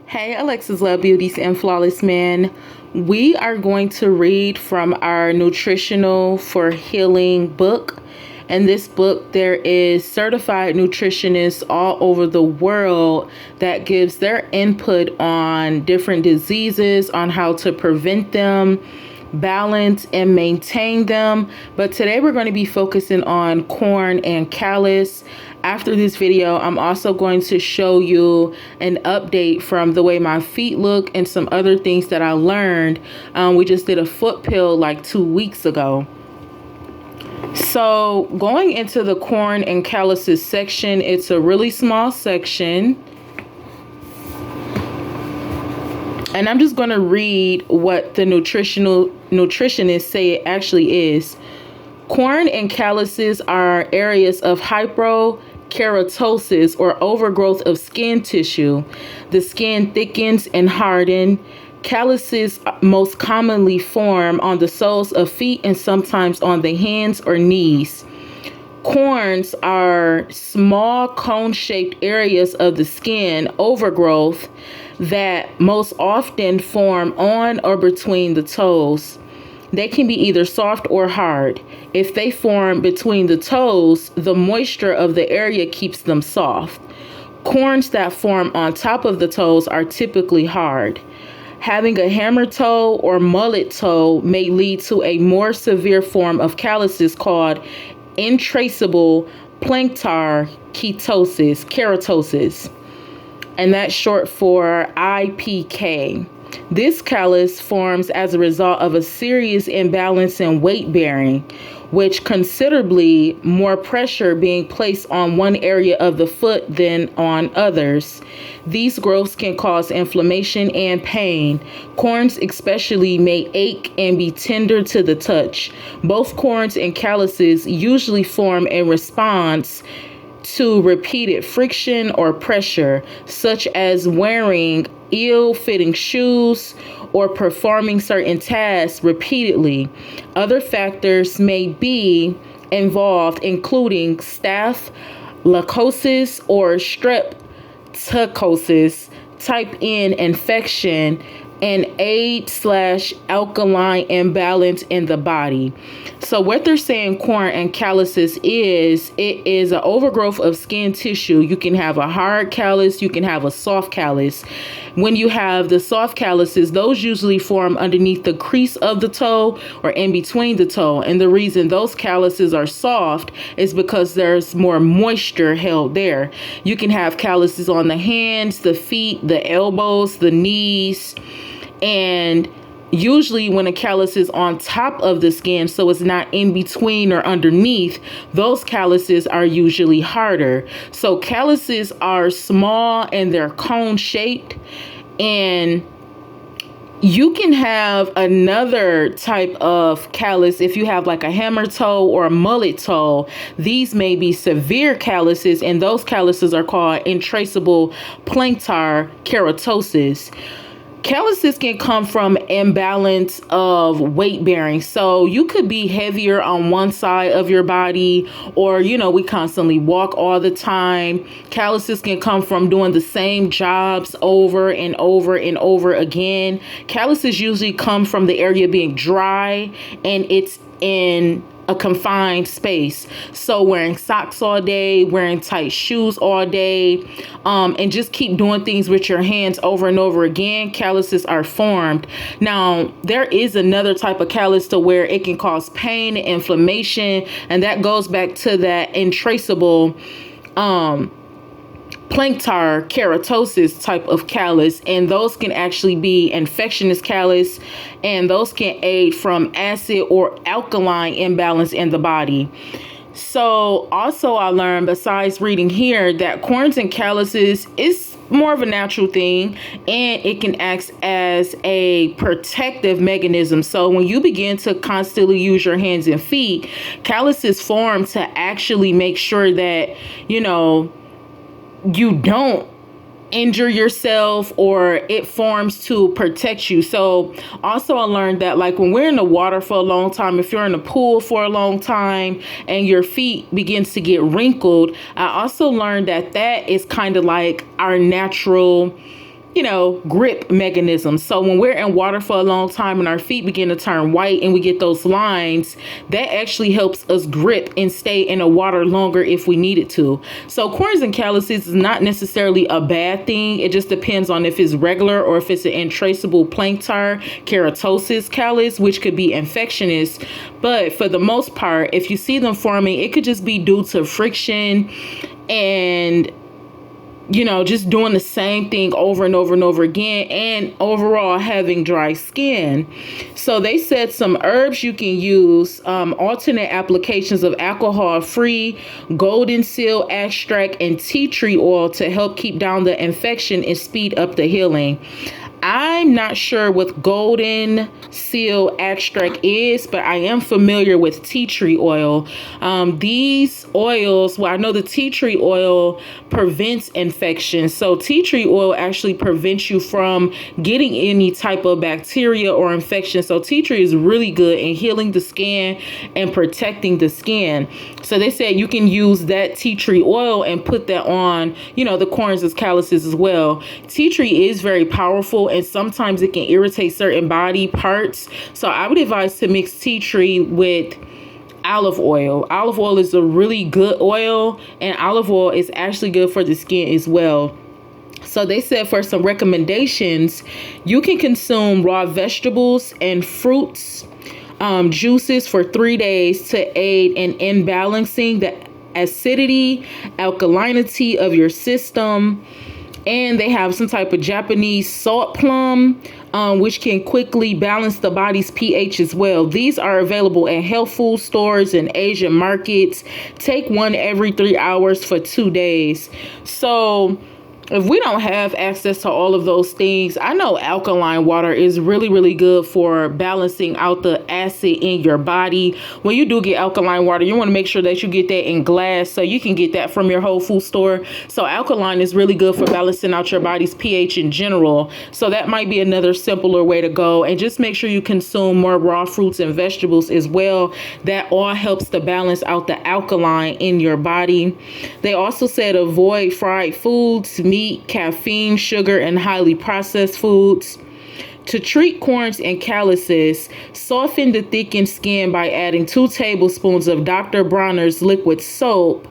Hey, Alexa's Love Beauties and Flawless Men. We are going to read from our Nutritional for Healing book. In this book, there is certified nutritionists all over the world that gives their input on different diseases, on how to prevent them, balance and maintain them. But today we're going to be focusing on corn and callus. After this video, I'm also going to show you an update from the way my feet look and some other things that I learned. We just did a foot pill like 2 weeks ago. So going into the corn and calluses section, it's a really small section. And I'm just going to read what the nutritionists say it actually is. Corn and calluses are areas of hyperkeratosis or overgrowth of skin tissue. The skin thickens and hardens. Calluses most commonly form on the soles of feet and sometimes on the hands or knees. Corns are small cone-shaped areas of the skin overgrowth that most often form on or between the toes. They can be either soft or hard. If they form between the toes, the moisture of the area keeps them soft. Corns that form on top of the toes are typically hard. Having a hammer toe or mullet toe may lead to a more severe form of calluses called intraceable plantar keratosis, and that's short for IPK. This callus forms as a result of a serious imbalance in weight bearing, which considerably more pressure being placed on one area of the foot than on others. These growths can cause inflammation and pain. Corns especially may ache and be tender to the touch. Both corns and calluses usually form in response to repeated friction or pressure, such as wearing ill-fitting shoes or performing certain tasks repeatedly. Other factors may be involved, including staphylococcus or streptococcus type N infection, and age/alkaline imbalance in the body. So what they're saying corn and calluses is, it is an overgrowth of skin tissue. You can have a hard callus, you can have a soft callus. When you have the soft calluses, those usually form underneath the crease of the toe or in between the toe. And the reason those calluses are soft is because there's more moisture held there. You can have calluses on the hands, the feet, the elbows, the knees. And usually when a callus is on top of the skin, so it's not in between or underneath, those calluses are usually harder. So calluses are small and they're cone shaped, and you can have another type of callus if you have like a hammer toe or a mullet toe. These may be severe calluses, and those calluses are called intraceable plantar keratosis. Calluses can come from imbalance of weight bearing. So you could be heavier on one side of your body, or, we constantly walk all the time. Calluses can come from doing the same jobs over and over and over again. Calluses usually come from the area being dry and it's in a confined space. So wearing socks all day, wearing tight shoes all day, and just keep doing things with your hands over and over again, calluses are formed. Now, there is another type of callus to where it can cause pain and inflammation, and that goes back to that intraceable plantar keratosis type of callus, and those can actually be infectious callus, and those can aid from acid or alkaline imbalance in the body. So also I learned, besides reading here, that corns and calluses is more of a natural thing, and it can act as a protective mechanism. So when you begin to constantly use your hands and feet, calluses form to actually make sure that, you don't injure yourself, or it forms to protect you. So also I learned that like when we're in the water for a long time, if you're in a pool for a long time and your feet begins to get wrinkled, I also learned that that is kind of like our natural grip mechanism. So when we're in water for a long time and our feet begin to turn white and we get those lines, that actually helps us grip and stay in the water longer if we needed to. So corns and calluses is not necessarily a bad thing. It just depends on if it's regular or if it's an intraceable plantar keratosis callus, which could be infectious. But for the most part, if you see them forming, it could just be due to friction and just doing the same thing over and over and over again, and overall having dry skin. So they said some herbs you can use, alternate applications of alcohol-free golden seal extract and tea tree oil to help keep down the infection and speed up the healing. I'm not sure what golden seal extract is, but I am familiar with tea tree oil. These oils, I know the tea tree oil prevents infection. So tea tree oil actually prevents you from getting any type of bacteria or infection. So tea tree is really good in healing the skin and protecting the skin. So they said you can use that tea tree oil and put that on, the corns and calluses as well. Tea tree is very powerful, and sometimes it can irritate certain body parts. So I would advise to mix tea tree with olive oil. Olive oil is a really good oil, and olive oil is actually good for the skin as well. So they said for some recommendations, you can consume raw vegetables and fruits, juices for 3 days to aid in balancing the acidity, alkalinity of your system. And they have some type of Japanese salt plum, which can quickly balance the body's pH as well. These are available at health food stores and Asian markets. Take one every 3 hours for 2 days. So if we don't have access to all of those things, I know alkaline water is really, really good for balancing out the acid in your body. When you do get alkaline water, you want to make sure that you get that in glass, so you can get that from your Whole Food store. So alkaline is really good for balancing out your body's pH in general. So that might be another simpler way to go. And just make sure you consume more raw fruits and vegetables as well. That all helps to balance out the alkaline in your body. They also said avoid fried foods, meat, caffeine, sugar, and highly processed foods. To treat corns and calluses, soften the thickened skin by adding 2 tablespoons of Dr. Bronner's liquid soap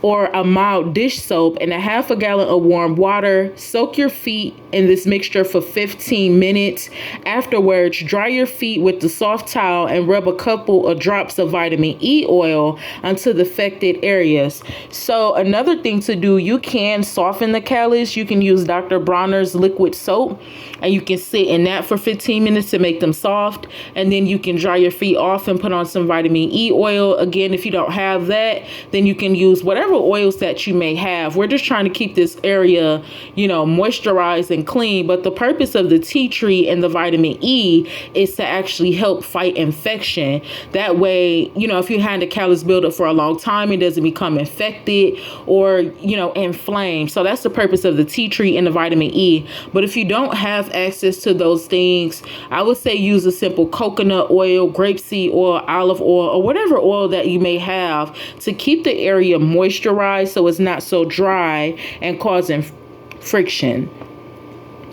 or a mild dish soap and a half a gallon of warm water. Soak your feet in this mixture for 15 minutes. Afterwards, dry your feet with the soft towel and rub a couple of drops of vitamin E oil onto the affected areas. So another thing to do, you can soften the callus. You can use Dr. Bronner's liquid soap, and you can sit in that for 15 minutes to make them soft. And then you can dry your feet off and put on some vitamin E oil. Again, if you don't have that, then you can use whatever oils that you may have. We're just trying to keep this area, moisturized and clean. But the purpose of the tea tree and the vitamin E is to actually help fight infection. That way, if you had a callus buildup for a long time, it doesn't become infected or, inflamed. So that's the purpose of the tea tree and the vitamin E. But if you don't have access to those things, I would say use a simple coconut oil, grapeseed oil, olive oil, or whatever oil that you may have to keep the area moisturized so it's not so dry and causing friction.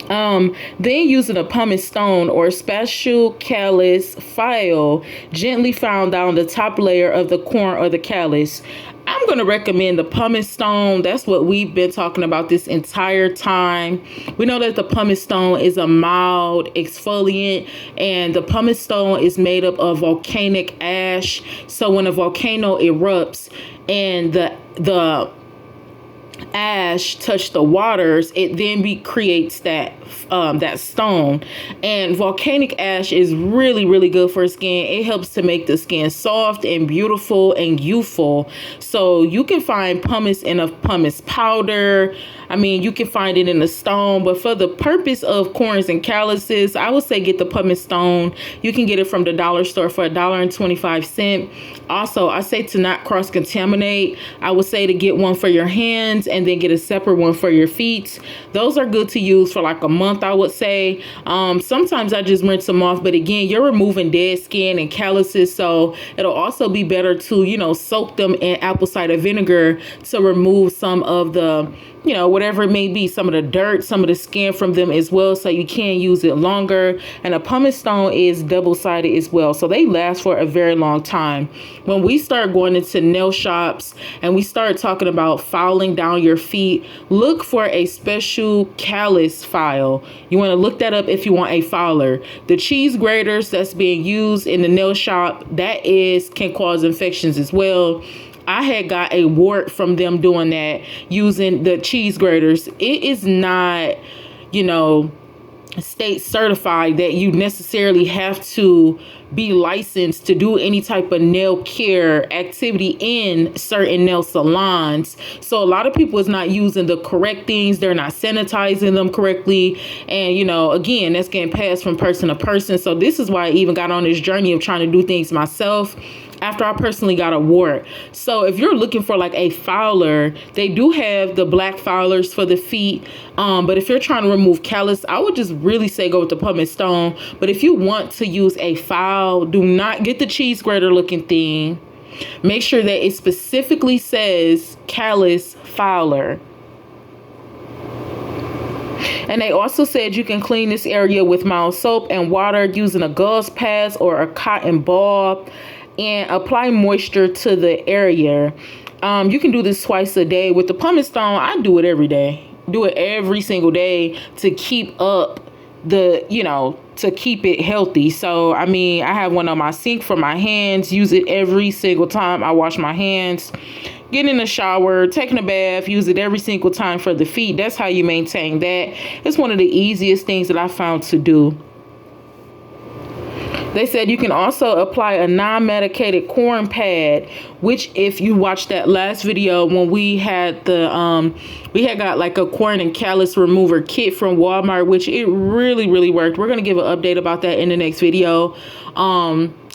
Then using a pumice stone or special callus file, gently found down the top layer of the corn or the callus. I'm going to recommend the pumice stone. That's what we've been talking about this entire time. We know that the pumice stone is a mild exfoliant, and the pumice stone is made up of volcanic ash. So when a volcano erupts and the ash touch the waters, it then creates that stone. And volcanic ash is really, really good for skin. It helps to make the skin soft and beautiful and youthful. So you can find pumice in a pumice powder. You can find it in a stone, but for the purpose of corns and calluses, I would say get the pumice stone. You can get it from the dollar store for $1.25. Also, I say to not cross-contaminate. I would say to get one for your hands and then get a separate one for your feet. Those are good to use for like a month, I would say. Sometimes I just rinse them off, but again, you're removing dead skin and calluses, so it'll also be better to, soak them in apple cider vinegar to remove some of the whatever it may be, some of the dirt, some of the skin from them as well, so you can use it longer. And a pumice stone is double-sided as well, so they last for a very long time. When we start going into nail shops and we start talking about filing down your feet, look for a special callus file. You want to look that up if you want a filer. The cheese graters that's being used in the nail shop, can cause infections as well. I had got a wart from them doing that using the cheese graters. It is not, state certified that you necessarily have to be licensed to do any type of nail care activity in certain nail salons. So a lot of people is not using the correct things. They're not sanitizing them correctly. And, again, that's getting passed from person to person. So this is why I even got on this journey of trying to do things myself after I personally got a wart. So if you're looking for like a filer, they do have the black filers for the feet. But if you're trying to remove callus, I would just really say go with the pumice stone. But if you want to use a file, do not get the cheese grater looking thing. Make sure that it specifically says callus filer. And they also said you can clean this area with mild soap and water using a gauze pads or a cotton ball, and apply moisture to the area. You can do this twice a day. With the pumice stone, I do it every day. Do it every single day to keep up to keep it healthy. So, I have one on my sink for my hands. Use it every single time I wash my hands. Get in the shower, taking a bath, use it every single time for the feet. That's how you maintain that. It's one of the easiest things that I found to do. They said you can also apply a non-medicated corn pad, which if you watched that last video when we had got like a corn and callus remover kit from Walmart, which it really, really worked. We're going to give an update about that in the next video.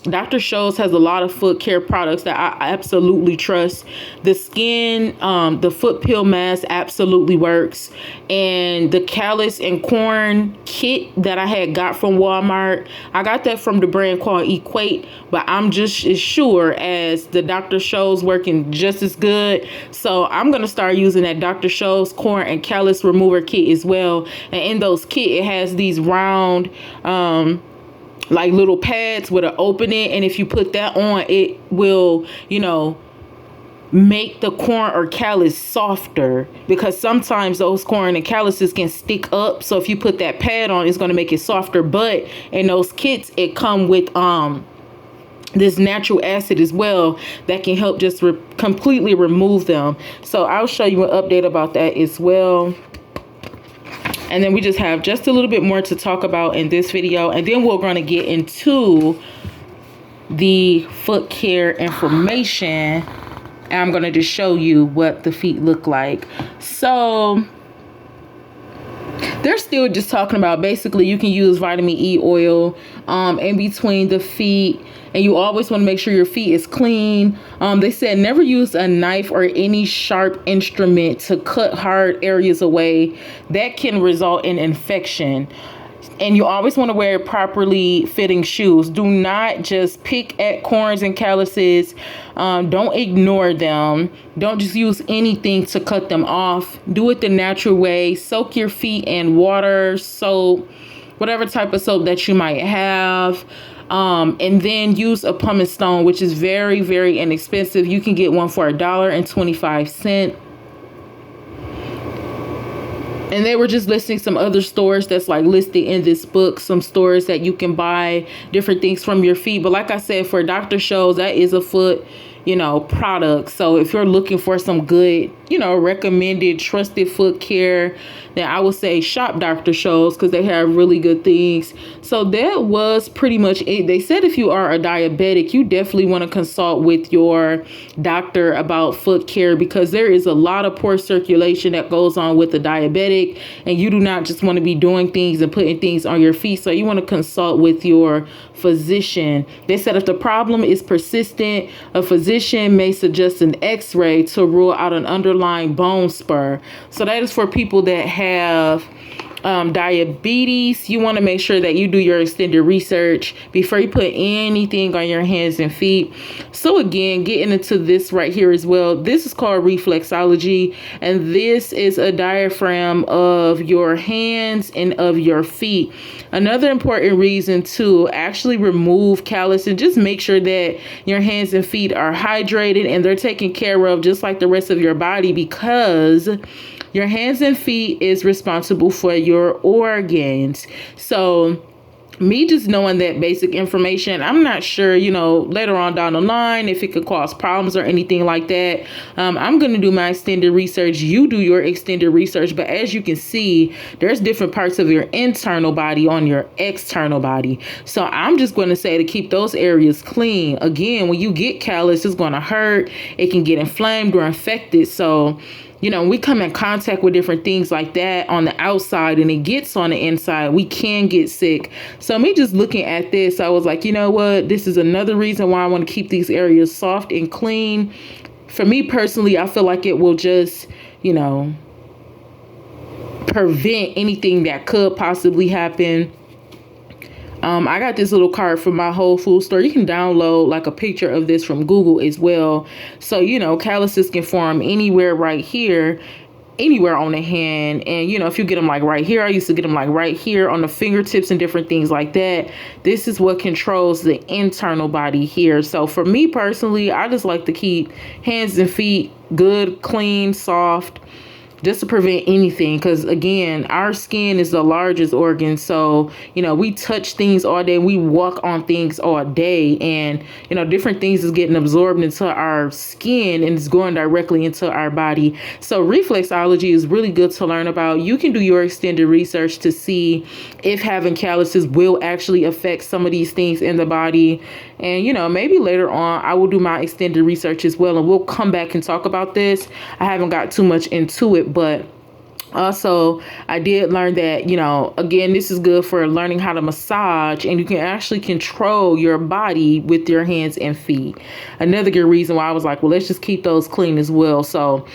Dr. Scholl's has a lot of foot care products that I absolutely trust. The skin, the foot peel mask absolutely works. And the callus and corn kit that I had got from Walmart, I got that from the brand called Equate, but I'm just as sure as the Dr. Scholl's working just as good. So I'm going to start using that Dr. Scholl's corn and callus remover kit as well. And in those kit, it has these round, like little pads with an opening, and if you put that on, it will make the corn or callus softer, because sometimes those corn and calluses can stick up. So if you put that pad on, it's going to make it softer. But in those kits, it come with this natural acid as well that can help just completely remove them. So I'll show you an update about that as well. And then we just have just a little bit more to talk about in this video. And then we're going to get into the foot care information. And I'm going to just show you what the feet look like. So they're still just talking about basically you can use vitamin E oil in between the feet. And you always want to make sure your feet is clean. They said never use a knife or any sharp instrument to cut hard areas away. That can result in infection. And you always want to wear properly fitting shoes. Do not just pick at corns and calluses. Don't ignore them. Don't just use anything to cut them off. Do it the natural way. Soak your feet in water, soap, whatever type of soap that you might have. And then use a pumice stone, which is very, very inexpensive. You can get one for $1.25. And they were just listing some other stores that's like listed in this book, some stores that you can buy different things from your feet. But like I said, for Dr. Scholl's, that is a foot, product. So if you're looking for some good, recommended, trusted foot care, then I would say shop Dr. Scholl's, because they have really good things. So that was pretty much it. They said if you are a diabetic, you definitely want to consult with your doctor about foot care, because there is a lot of poor circulation that goes on with a diabetic, and you do not just want to be doing things and putting things on your feet. So you want to consult with your physician. They said if the problem is persistent, a physician may suggest an x-ray to rule out an underlying bone spur. So that is for people that have diabetes, you want to make sure that you do your extended research before you put anything on your hands and feet. So again, getting into this right here as well, this is called reflexology, and this is a diaphragm of your hands and of your feet. Another important reason to actually remove callus and just make sure that your hands and feet are hydrated and they're taken care of just like the rest of your body, because your hands and feet is responsible for your organs. So me just knowing that basic information, I'm not sure, later on down the line, if it could cause problems or anything like that. I'm going to do my extended research. You do your extended research. But as you can see, there's different parts of your internal body on your external body. So I'm just going to say to keep those areas clean. Again, when you get callus, it's going to hurt. It can get inflamed or infected. So we come in contact with different things like that on the outside and it gets on the inside, we can get sick. So me just looking at this, I was like, you know what? This is another reason why I want to keep these areas soft and clean. For me personally, I feel like it will just, prevent anything that could possibly happen. I got this little card from my Whole Foods store. You can download like a picture of this from Google as well. So, calluses can form anywhere right here, anywhere on the hand. And, if you get them like right here, I used to get them like right here on the fingertips and different things like that. This is what controls the internal body here. So for me personally, I just like to keep hands and feet good, clean, soft, just to prevent anything, because again, our skin is the largest organ. So we touch things all day, we walk on things all day, and different things is getting absorbed into our skin and it's going directly into our body. So reflexology is really good to learn about. You can do your extended research to see if having calluses will actually affect some of these things in the body. And maybe later on I will do my extended research as well, and we'll come back and talk about this. I haven't got too much into it, but also I did learn that, again, this is good for learning how to massage, and you can actually control your body with your hands and feet. Another good reason why I was like, well, let's just keep those clean as well. So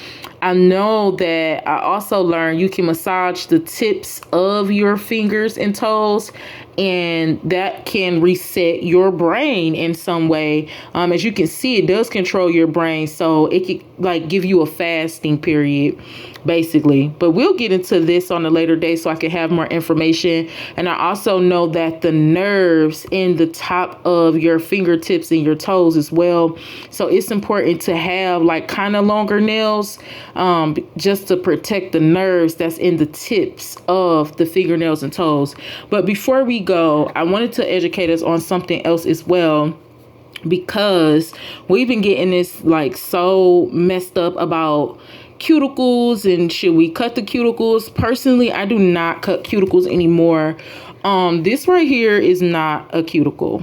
I know that I also learned you can massage the tips of your fingers and toes, and that can reset your brain in some way. As you can see, it does control your brain. So it could give you a fasting period, basically. But we'll get into this on a later day so I can have more information. And I also know that the nerves in the top of your fingertips and your toes as well. So it's important to have kind of longer nails, just to protect the nerves that's in the tips of the fingernails and toes. But before we go, I wanted to educate us on something else as well, because we've been getting this so messed up about cuticles and should we cut the cuticles. Personally, I do not cut cuticles anymore. This right here is not a cuticle.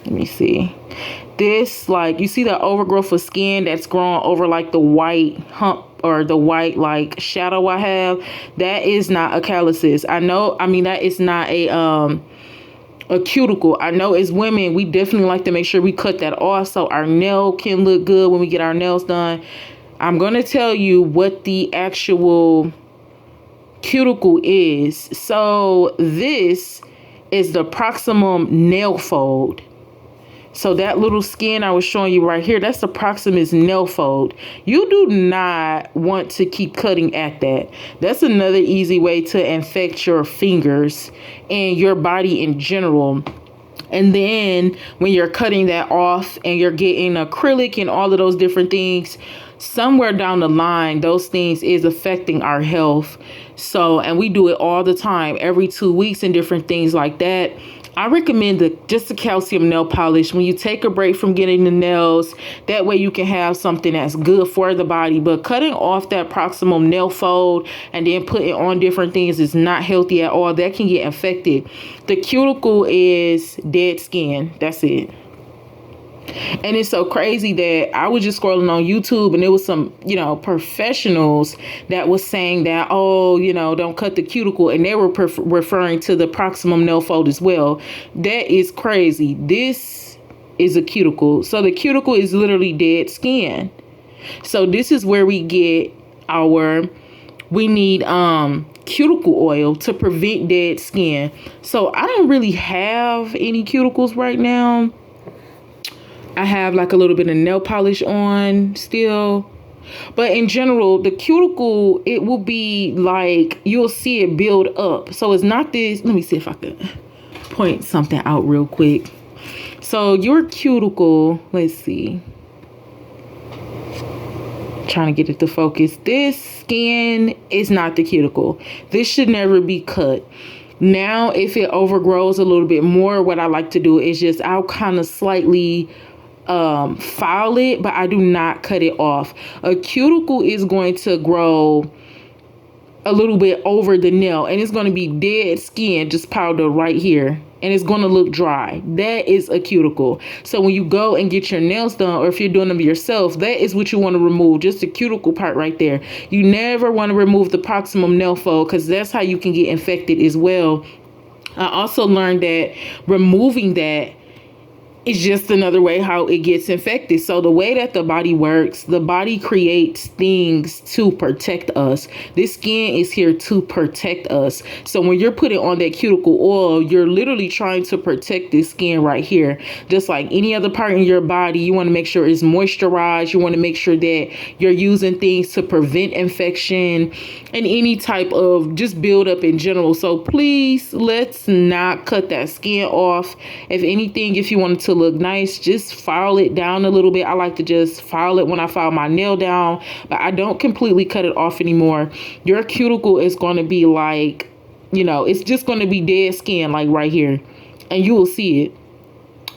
Let me see. This, you see the overgrowth of skin that's growing over the white hump or the white shadow I have? That is not a calluses. That is not a cuticle. I know as women, we definitely like to make sure we cut that off so our nail can look good when we get our nails done. I'm going to tell you what the actual cuticle is. So this is the proximal nail fold. So that little skin I was showing you right here, that's the proximus nail fold. You do not want to keep cutting at that. That's another easy way to infect your fingers and your body in general. And then when you're cutting that off and you're getting acrylic and all of those different things, somewhere down the line, those things is affecting our health. So, and we do it all the time, every 2 weeks and different things like that. I recommend just the calcium nail polish when you take a break from getting the nails. That way you can have something that's good for the body. But cutting off that proximal nail fold and then putting on different things is not healthy at all. That can get infected. The cuticle is dead skin. That's it. And it's so crazy that I was just scrolling on YouTube and there was some, professionals that was saying that, don't cut the cuticle. And they were referring to the proximal nail fold as well. That is crazy. This is a cuticle. So the cuticle is literally dead skin. So this is where we get our we need cuticle oil to prevent dead skin. So I don't really have any cuticles right now. I have like a little bit of nail polish on still. But in general, the cuticle, it will be like, you'll see it build up. So it's not this. Let me see if I can point something out real quick. So your cuticle, let's see. Trying to get it to focus. This skin is not the cuticle. This should never be cut. Now, if it overgrows a little bit more, what I like to do is just, I'll kind of slightly file it, but I do not cut it off. A cuticle is going to grow a little bit over the nail, and it's going to be dead skin just piled up right here, and it's going to look dry. That is a cuticle. So when you go and get your nails done, or if you're doing them yourself, that is what you want to remove, just the cuticle part right there. You never want to remove the proximal nail fold, because that's how you can get infected as well. I also learned that removing that is just another way how it gets infected. So the way that the body works, the body creates things to protect us. This skin is here to protect us. So when you're putting on that cuticle oil, you're literally trying to protect this skin right here. Just like any other part in your body, you want to make sure it's moisturized. You want to make sure that you're using things to prevent infection and any type of just buildup in general. So please, let's not cut that skin off. If anything, if you wanted to look nice, just file it down a little bit. I like to just file it when I file my nail down, but I don't completely cut it off anymore. Your cuticle is going to be like, it's just going to be dead skin, like right here, and you will see it.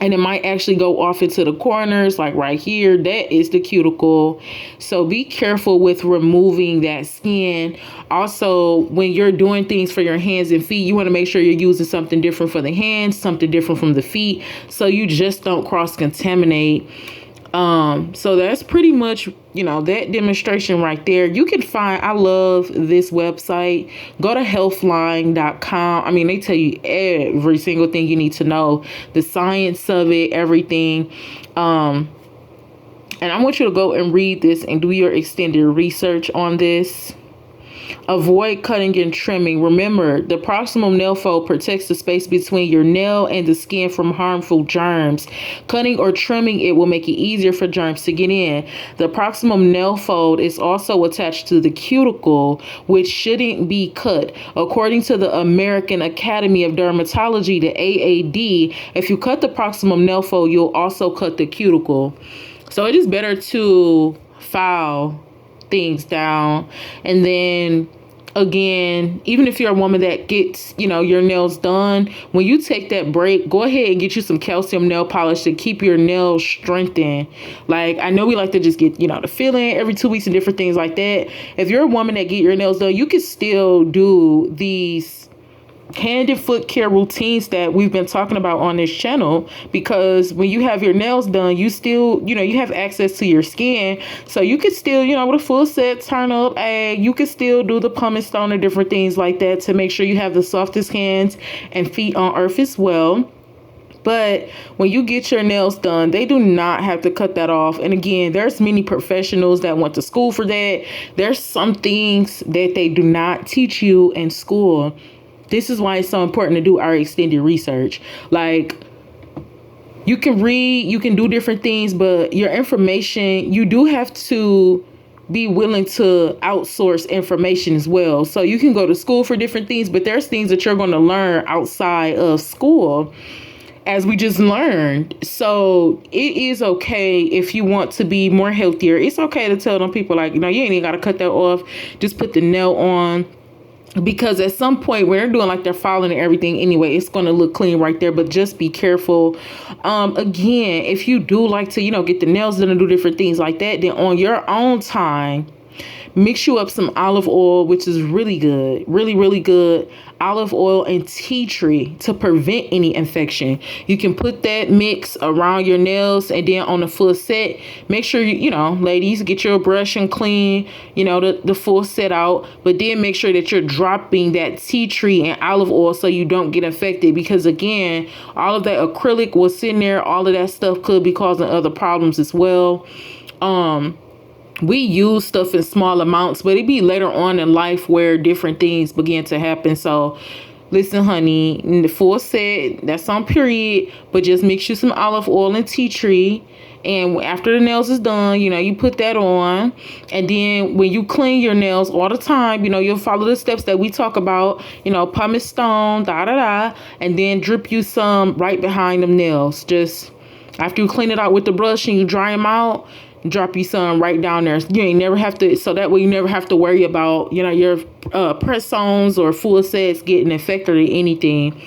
And it might actually go off into the corners, like right here. That is the cuticle. So be careful with removing that skin. Also, when you're doing things for your hands and feet, you want to make sure you're using something different for the hands, something different from the feet, so you just don't cross-contaminate. So that's pretty much, that demonstration right there. You can find, I love this website. Go to healthline.com. I mean, they tell you every single thing you need to know, the science of it, everything. And I want you to go and read this and do your extended research on this. Avoid cutting and trimming. Remember, the proximal nail fold protects the space between your nail and the skin from harmful germs. Cutting or trimming it will make it easier for germs to get in. The proximal nail fold is also attached to the cuticle, which shouldn't be cut. According to the American Academy of Dermatology, the AAD, if you cut the proximal nail fold, you'll also cut the cuticle. So it is better to file things down. And then again, even if you're a woman that gets, your nails done, when you take that break, go ahead and get you some calcium nail polish to keep your nails strengthened. Like, I know we like to just get, the fill-in every 2 weeks and different things like that. If you're a woman that get your nails done, you can still do these hand and foot care routines that we've been talking about on this channel, because when you have your nails done, you still, you have access to your skin. So you could still, with a full set turn up, you could still do the pumice stone and different things like that to make sure you have the softest hands and feet on earth as well. But when you get your nails done, they do not have to cut that off. And again, there's many professionals that went to school for that. There's some things that they do not teach you in school. This is why it's so important to do our extended research. Like, you can read, you can do different things, but your information, you do have to be willing to outsource information as well. So you can go to school for different things, but there's things that you're going to learn outside of school, as we just learned. So it is okay if you want to be more healthier. It's okay to tell them people, like, you ain't even got to cut that off. Just put the nail on. Because at some point when they're doing like they're filing and everything anyway, it's going to look clean right there. But just be careful. Again, if you do like to, get the nails done and do different things like that, then on your own time, mix you up some olive oil, which is really good, really, really good. Olive oil and tea tree to prevent any infection. You can put that mix around your nails, and then on the full set, make sure ladies, get your brush and clean, the full set out. But then make sure that you're dropping that tea tree and olive oil so you don't get infected. Because again, all of that acrylic was sitting there. All of that stuff could be causing other problems as well. we use stuff in small amounts, but it be later on in life where different things begin to happen. So listen, honey, in the full set, that's on period, but just mix you some olive oil and tea tree. And after the nails is done, you put that on. And then when you clean your nails all the time, you'll follow the steps that we talk about, pumice stone, and then drip you some right behind them nails. Just after you clean it out with the brush and you dry them out, drop you some right down there. You ain't never have to, so that way you never have to worry about, your press-ons or full sets getting infected or anything.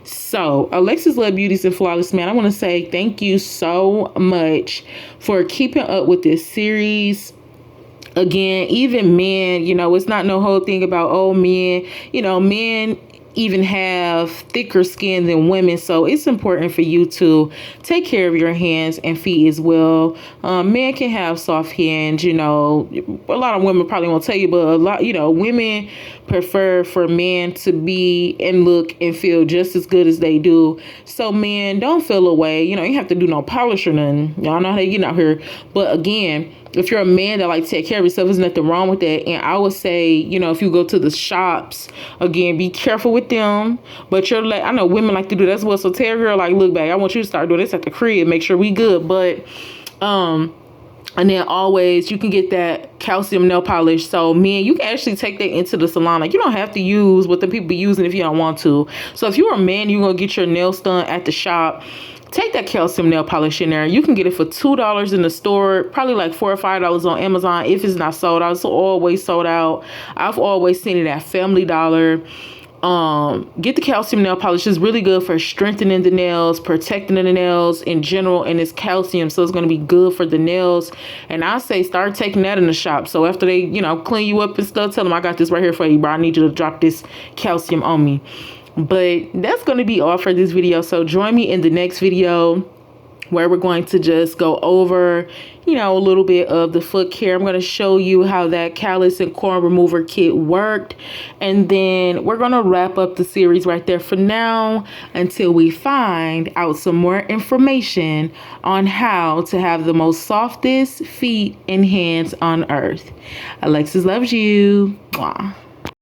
So, Alexis Love Beauties and Flawless Man, I want to say thank you so much for keeping up with this series. Again, even men, it's not no whole thing about, oh, men, men even have thicker skin than women, so it's important for you to take care of your hands and feet as well. Men can have soft hands, a lot of women probably won't tell you, but a lot, women prefer for men to be and look and feel just as good as they do. So men, don't feel away. You have to do no polish or nothing. Y'all know how they get out here. But again, if you're a man that like take care of yourself, there's nothing wrong with that. And I would say, if you go to the shops, again, be careful with them. But I know women like to do that as well. So tell a girl, like, look, back, I want you to start doing this at the crib. Make sure we good. But, and then always you can get that calcium nail polish. So men, you can actually take that into the salon. Like, you don't have to use what the people be using if you don't want to. So if you're a man, you're going to get your nails done at the shop, take that calcium nail polish in there. You can get it for $2 in the store, probably like $4 or $5 on Amazon if it's not sold out. It's always sold out. I've always seen it at Family Dollar. Get the calcium nail polish. It's really good for strengthening the nails, protecting the nails in general, and it's calcium, so it's going to be good for the nails. And I say start taking that in the shop. So after they, clean you up and stuff, tell them I got this right here for you, bro. I need you to drop this calcium on me. But that's going to be all for this video. So join me in the next video where we're going to just go over, a little bit of the foot care. I'm going to show you how that callus and corn remover kit worked. And then we're going to wrap up the series right there for now until we find out some more information on how to have the most softest feet and hands on earth. Alexis loves you. Mwah.